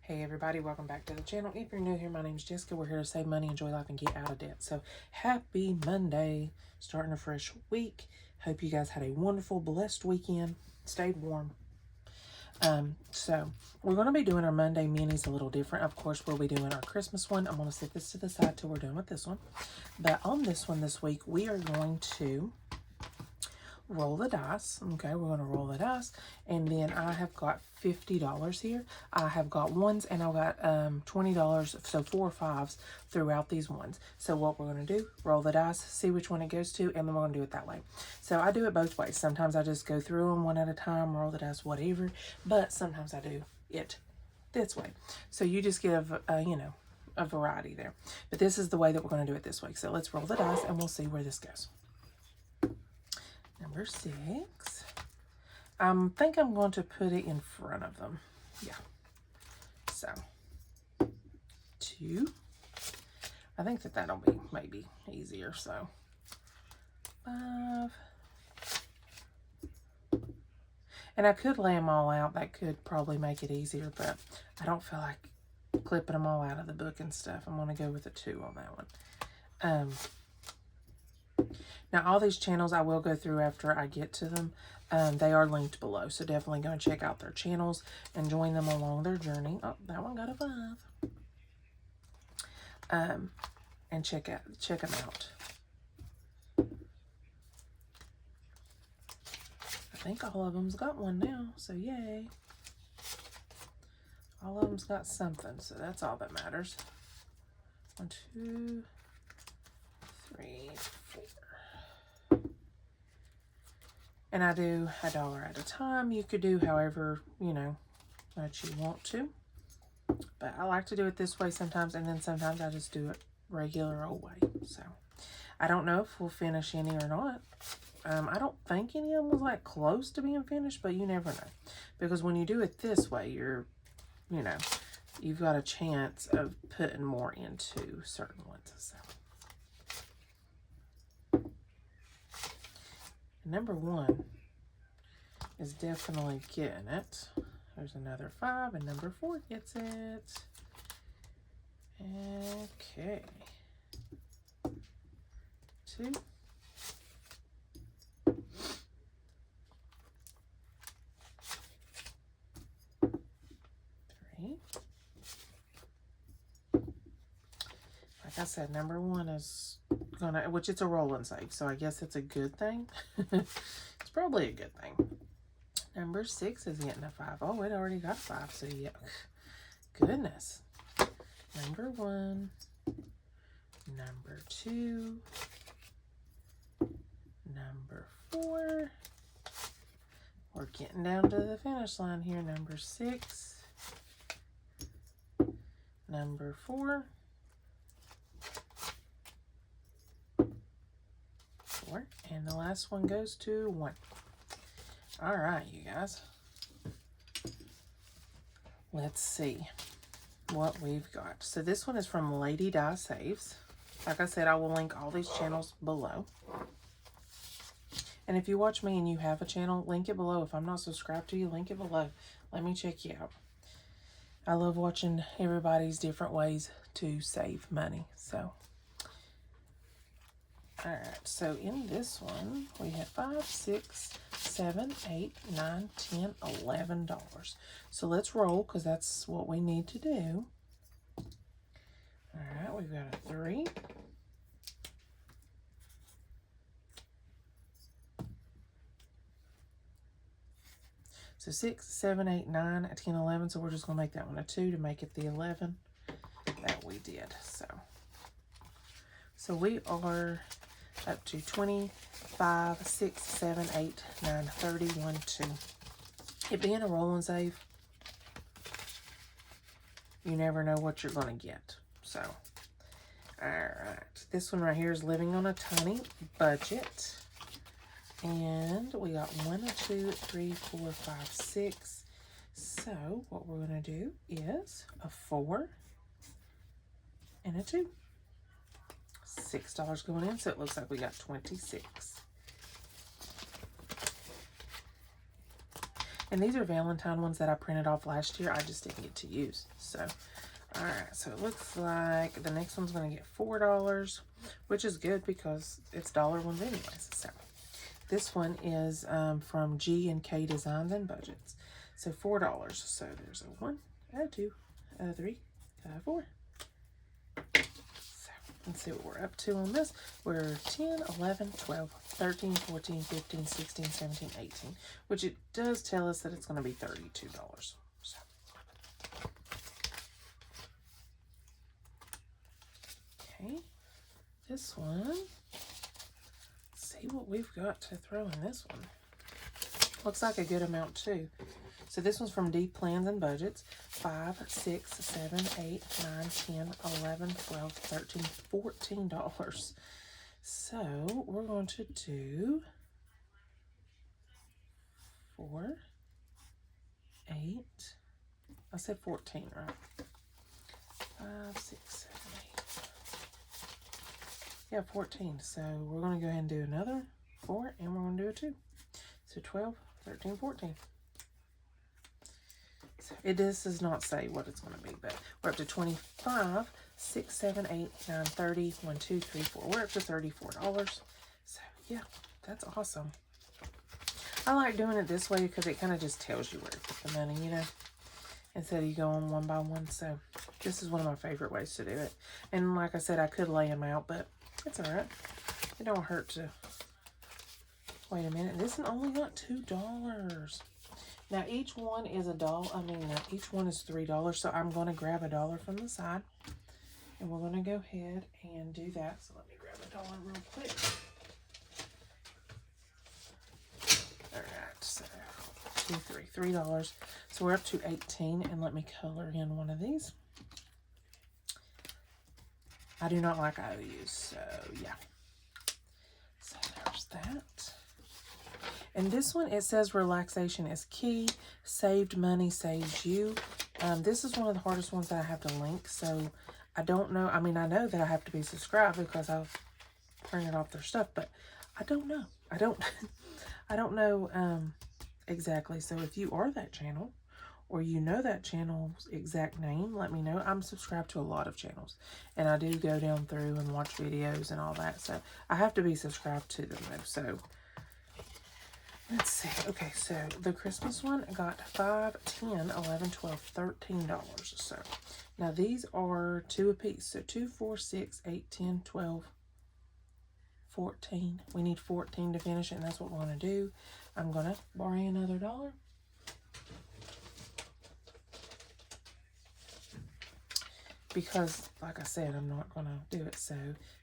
Hey everybody, welcome back to the channel. If you're new here, my name is Jessica. We're here to save money, enjoy life, and get out of debt. So happy Monday, starting a fresh week. Hope you guys had a wonderful, blessed weekend. Stayed warm. So we're going to be doing our Monday minis a little different. Of course, we'll be doing our Christmas one. I'm going to set this to the side till we're done with this one. But on this one this week, we are going to roll the dice. Okay, we're going to roll the dice. And then I have got $50 here. I have got ones and I've got $20, so 4 5s throughout these ones. So what we're going to do, roll the dice, see which one it goes to, and then we're going to do it that way. So I do it both ways. Sometimes I just go through them one at a time, roll the dice, whatever. But sometimes I do it this way. So you just get a variety there. But this is the way that we're going to do it this week. So let's roll the dice and we'll see where this goes. Number 6. I think I'm going to put it in front of them. Yeah. So, 2. I think that'll be maybe easier. So, 5. And I could lay them all out. That could probably make it easier, but I don't feel like clipping them all out of the book and stuff. I'm going to go with a 2 on that one. Now, all these channels I will go through after I get to them. They are linked below, so definitely go and check out their channels and join them along their journey. Oh, that one got a 5. And check them out. I think all of them's got one now, so yay. All of them's got something, so that's all that matters. 1, 2, 3, 4. And I do $1 at a time. You could do however, that you want to. But I like to do it this way sometimes, and then sometimes I just do it regular old way. So, I don't know if we'll finish any or not. I don't think any of them was like close to being finished, but you never know. Because when you do it this way, you've got a chance of putting more into certain ones. So. Number 1 is definitely getting it. There's another 5, and number 4 gets it. Okay. 2. 3. Like I said, number 1 is which it's a roll and save, so I guess it's a good thing. It's probably a good thing. Number 6 is getting a 5. Oh, it already got a 5, so yeah. Goodness. Number 1. Number 2. Number 4. We're getting down to the finish line here. Number 6. Number 4. 4. And the last one goes to 1. All right, you guys. Let's see what we've got. So this one is from Lady Saves. Like I said, I will link all these channels below. And if you watch me and you have a channel, link it below. If I'm not subscribed to you, link it below. Let me check you out. I love watching everybody's different ways to save money. So, all right. So in this one, we have $5, $6, $7, $8, $9, $10, $11. So let's roll because that's what we need to do. All right. We've got a 3. So 6, 7, 8, 9, 10, 11. So we're just going to make that one a 2 to make it the 11 that we did. So we are up to 20, 5, 6, 7, 8, 9, 30, 1, 2. It being a roll and save, you never know what you're going to get. So, all right. This one right here is living on a tiny budget. And we got 1, 2, 3, 4, 5, 6. So what we're going to do is a 4 and a 2. $6 going in, so it looks like we got 26. And these are Valentine ones that I printed off last year. I just didn't get to use. So, all right. So it looks like the next one's going to get $4, which is good because it's dollar ones anyways. So this one is from G&K Designs and Budgets. So $4. So there's a 1, a 2, a 3, a 4. Let's see what we're up to on this. We're 10, 11, 12, 13, 14, 15, 16, 17, 18, which it does tell us that it's going to be $32. So. Okay, this one, let's see what we've got to throw in this one. Looks like a good amount too. So this one's from Deep Plans and Budgets. 5, 6, 7, 8, 9, 10, 11, 12, 13, $14. So we're going to do 4, 8. I said 14, right? 5, 6, 7, 8. Yeah, 14. So we're going to go ahead and do another 4, and we're going to do a 2. So 12, 13, 14. It does not say what it's going to be, but we're up to 25, 6, 7, 8, 9, 30, 1, 2, 3, 4. We're up to $34. So, yeah, that's awesome. I like doing it this way because it kind of just tells you where to put the money, you know, instead of you going one by one. So, this is one of my favorite ways to do it. And like I said, I could lay them out, but it's all right. It don't hurt to. Wait a minute. This one only got $2. Now, each one is each one is $3, so I'm going to grab $1 from the side, and we're going to go ahead and do that. So let me grab $1 real quick. All right, so 2, 3, $3. So we're up to 18, and let me color in one of these. I do not like IOUs, so yeah. So there's that. And this one, it says relaxation is key. Saved money saves you. This is one of the hardest ones that I have to link. So I don't know. I mean, I know that I have to be subscribed because I've printed off their stuff, but I don't know. I don't know exactly. So if you are that channel or you know that channel's exact name, let me know. I'm subscribed to a lot of channels, and I do go down through and watch videos and all that. So I have to be subscribed to them though. So let's see. Okay, so the Christmas one got 5, 10, 11, 12, $13. So now these are 2 apiece. So 2, 4, 6, 8, 10, 12, 14. We need 14 to finish it, and that's what we're going to do. I'm going to borrow another $1. Because, like I said, I'm not going to do it. So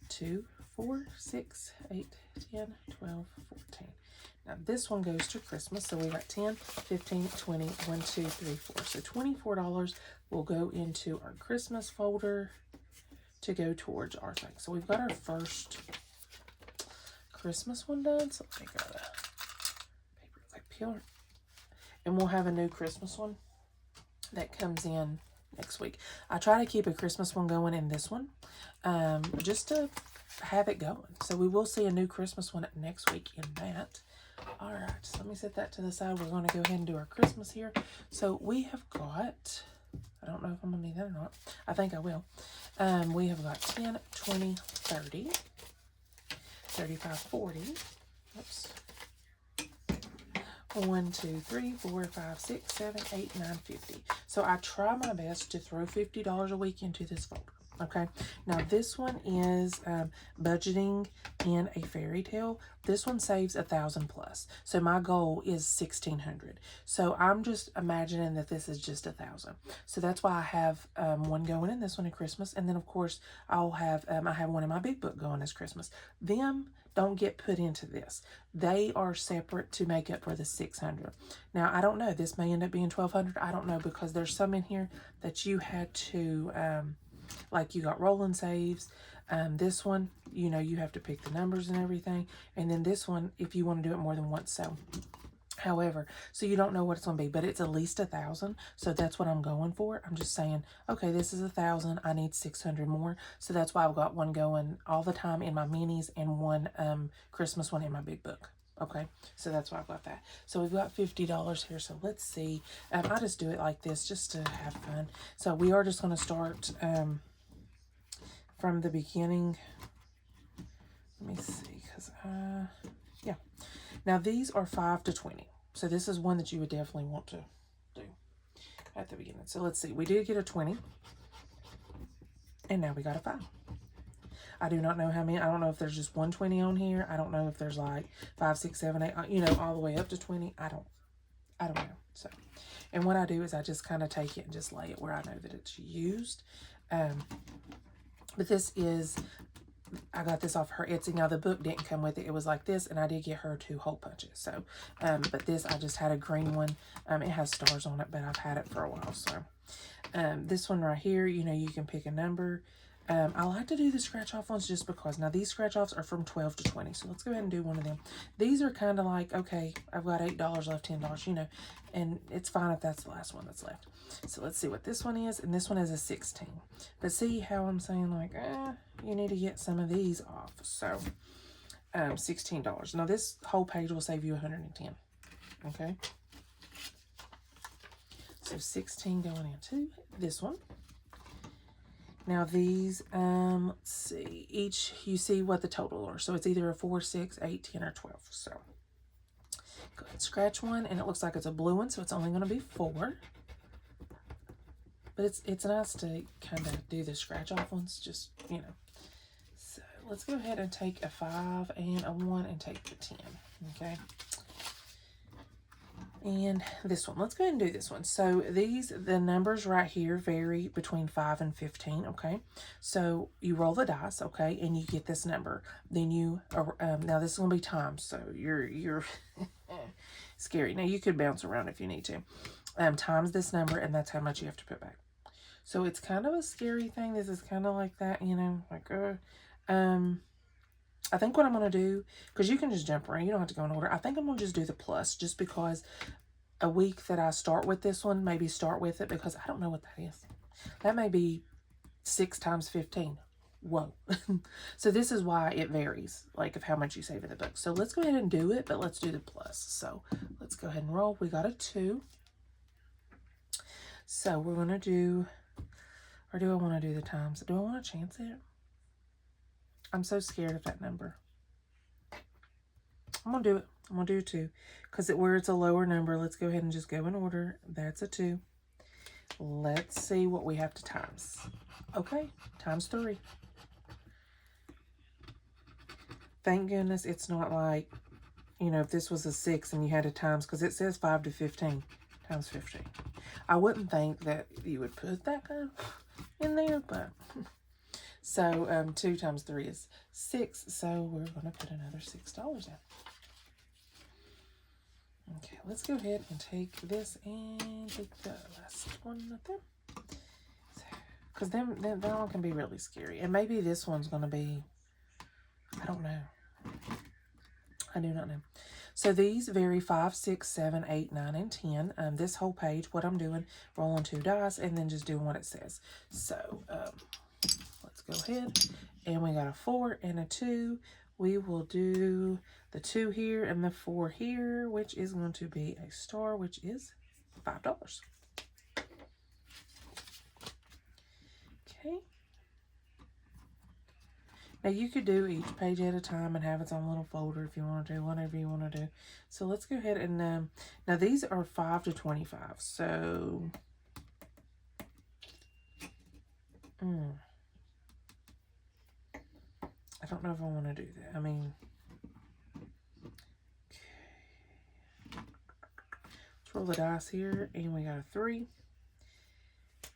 2, 4, 6, 8, 10, 12, 14. Now, this one goes to Christmas, so we got 10, 15, 20, 1, 2, 3, 4. So $24 will go into our Christmas folder to go towards our thing. So we've got our first Christmas one done. So let me grab a paper like peel. And we'll have a new Christmas one that comes in next week. I try to keep a Christmas one going in this one, just to have it going. So we will see a new Christmas one next week in that. All right, so let me set that to the side. We're going to go ahead and do our Christmas here. So we have got, I don't know if I'm going to need that or not. I think I will. We have got 10, 20, 30, 35, 40. Oops. 1, 2, 3, 4, 5, 6, 7, 8, 9, 50. So I try my best to throw $50 a week into this folder. Okay, now this one is Budgeting in a Fairy Tale. This one saves 1,000 plus. So my goal is 1,600. So I'm just imagining that this is just 1,000. So that's why I have one going in this one at Christmas, and then of course I'll have I have one in my big book going as Christmas. Them don't get put into this. They are separate to make up for the 600. Now I don't know. This may end up being 1,200. I don't know, because there's some in here that you had to. Like you got rolling saves. This one, you know, you have to pick the numbers and everything. And then this one, if you want to do it more than once. So, however, so you don't know what it's going to be, but it's at least 1,000. So that's what I'm going for. I'm just saying, okay, this is 1,000. I need 600 more. So that's why I've got one going all the time in my minis and one Christmas one in my big book. Okay, so that's why I've got that. So we've got $50 here. So let's see. I just do it like this just to have fun. So we are just going to start from the beginning. Let me see, because yeah. Now these are 5 to 20. So this is one that you would definitely want to do at the beginning. So let's see. We did get a 20. And now we got a 5. I do not know how many. I don't know if there's just 120 on here. I don't know if there's like 5, 6, 7, 8, you know, all the way up to 20. I don't know. So, and what I do is I just kind of take it and just lay it where I know that it's used. But this is, I got this off her Etsy. Now the book didn't come with it. It was like this, and I did get her 2 hole punches. So, but this, I just had a green one. It has stars on it, but I've had it for a while. So, this one right here, you know, you can pick a number. I like to do the scratch off ones just because. Now these scratch offs are from 12 to 20. So let's go ahead and do one of them. These are kind of like, okay, I've got $8 left, $10, you know, and it's fine if that's the last one that's left. So let's see what this one is. And this one is a 16. But see how I'm saying like, you need to get some of these off. So $16. Now this whole page will save you 110. Okay. So 16 going into this one. Now these, let's see, each, you see what the total are. So it's either a 4, 6, 8, 10, or 12. So go ahead and scratch one, and it looks like it's a blue one, so it's only going to be 4. But it's nice to kind of do the scratch off ones, just, you know. So let's go ahead and take a 5 and a 1 and take the 10, okay? And this one, let's go ahead and do this one. So these, the numbers right here vary between 5 and 15, okay? So you roll the dice, okay, and you get this number. Then you, now this is going to be times, so you're scary. Now you could bounce around if you need to. Times this number, and that's how much you have to put back. So it's kind of a scary thing. This is kind of like that, you know, like, I think what I'm going to do, because you can just jump around. You don't have to go in order. I think I'm going to just do the plus, just because a week that I start with this one, maybe start with it, because I don't know what that is. That may be 6 times 15. Whoa. So this is why it varies, like of how much you save in the book. So let's go ahead and do it, but let's do the plus. So let's go ahead and roll. We got a 2. So we're going to do, or do I want to do the times? Do I want to chance it? I'm so scared of that number. I'm going to do it. I'm going to do 2. Because where it's a lower number, let's go ahead and just go in order. That's a 2. Let's see what we have to times. Okay, times 3. Thank goodness it's not like, you know, if this was a 6 and you had to times, because it says 5 to 15 times 15. I wouldn't think that you would put that kind of in there, but... So 2 times 3 is 6, so we're going to put another $6 in. Okay, let's go ahead and take this and take the last one up there. Because then that one can be really scary. And maybe this one's going to be, I don't know. I do not know. So these vary 5, 6, 7, 8, 9, and 10. This whole page, what I'm doing, rolling 2 dice and then just doing what it says. So let's go ahead. And we got a 4 and a 2. We will do the 2 here and the 4 here, which is going to be a star, which is $5. Okay. Now you could do each page at a time and have its own little folder if you want to do whatever you want to do. So let's go ahead and, now these are 5 to 25. So, I don't know if I want to do that. I mean, okay. Let's roll the dice here, and we got a 3.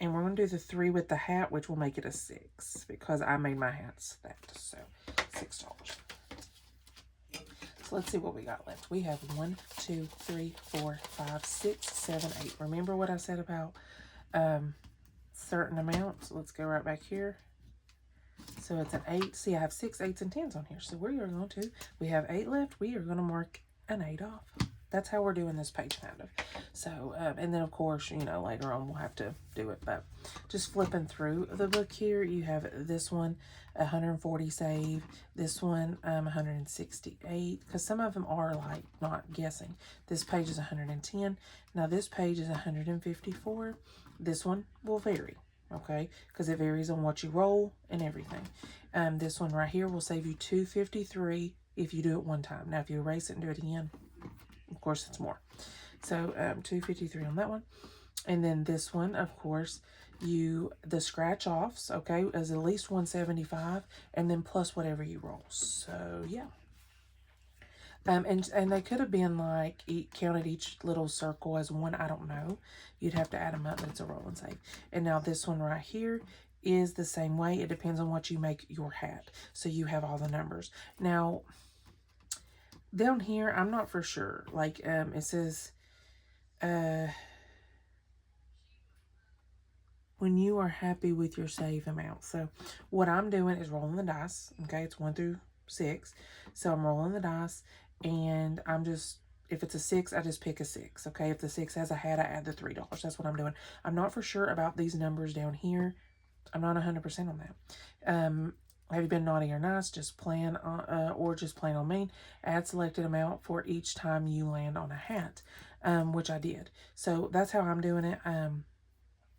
And we're going to do the 3 with the hat, which will make it a 6, because I made my hats that, so $6. So let's see what we got left. We have 1, 2, 3, 4, 5, 6, 7, 8. Remember what I said about certain amounts? Let's go right back here. So it's an 8. See, I have 6 8s and 10s on here. So we are going to, we have 8 left. We are going to mark an 8 off. that's how we're doing this page, kind of. So, and then of course, you know, later on we'll have to do it, but just flipping through the book here, you have this one, 140 save, this one, 168, because some of them are like not guessing. This page is 110. Now this page is 154. This one will vary, okay, because it varies on what you roll and everything. This one right here will save you 253 if you do it one time. Now, if you erase it and do it again, of course, it's more. So, 253 on that one. And then this one, of course, the scratch offs, okay, is at least 175, and then plus whatever you roll. So, yeah. And they could have been like, counted each little circle as one. I don't know. You'd have to add them up, but it's a roll and save. And now this one right here is the same way. It depends on what you make your hat. So you have all the numbers. Now, down here, I'm not for sure. Like, it says, when you are happy with your save amount. So what I'm doing is rolling the dice. Okay, it's 1 through 6. So I'm rolling the dice, and I'm just, if it's a 6, I just pick a 6. Okay, if the 6 has a hat, I add the $3. That's what I'm doing. I'm not for sure about these numbers down here. I'm not 100% on that. Have you been naughty or nice? Just plan on, or just plain on mean. Add selected amount for each time you land on a hat, which I did. So that's how I'm doing it.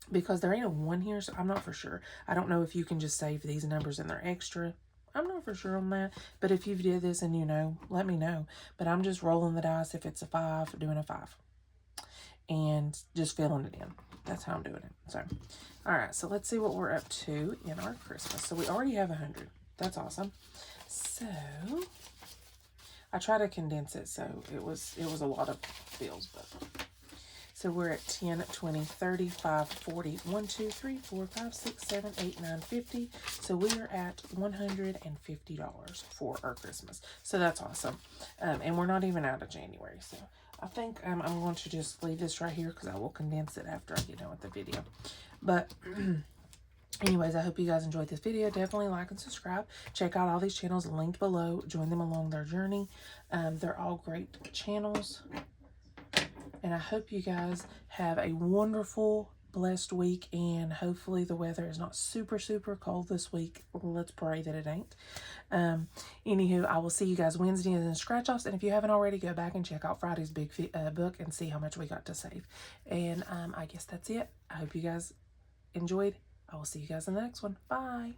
Because there ain't a 1 here, so I'm not for sure. I don't know if you can just save these numbers and they're extra. I'm not for sure on that. But if you've did this and you know, let me know. But I'm just rolling the dice. If it's a 5, doing a 5. And just filling it in. That's how I'm doing it. So, all right. So let's see what we're up to in our Christmas. So we already have 100. That's awesome. So I try to condense it. So it was a lot of bills, but so we're at 10, 20, 30, 5, 40, 1, 2, 3, 4, 5, 6, 7, 8, 9, 50. So we are at $150 for our Christmas. So that's awesome. And we're not even out of January. So I think I'm going to just leave this right here because I will condense it after I get done with the video. But anyways, I hope you guys enjoyed this video. Definitely like and subscribe. Check out all these channels linked below. Join them along their journey. They're all great channels. And I hope you guys have a wonderful, blessed week. And hopefully the weather is not super, super cold this week. Let's pray that it ain't. Anywho, I will see you guys Wednesday in the scratch-offs. And if you haven't already, go back and check out Friday's big book and see how much we got to save. And I guess that's it. I hope you guys enjoyed. I will see you guys in the next one. Bye.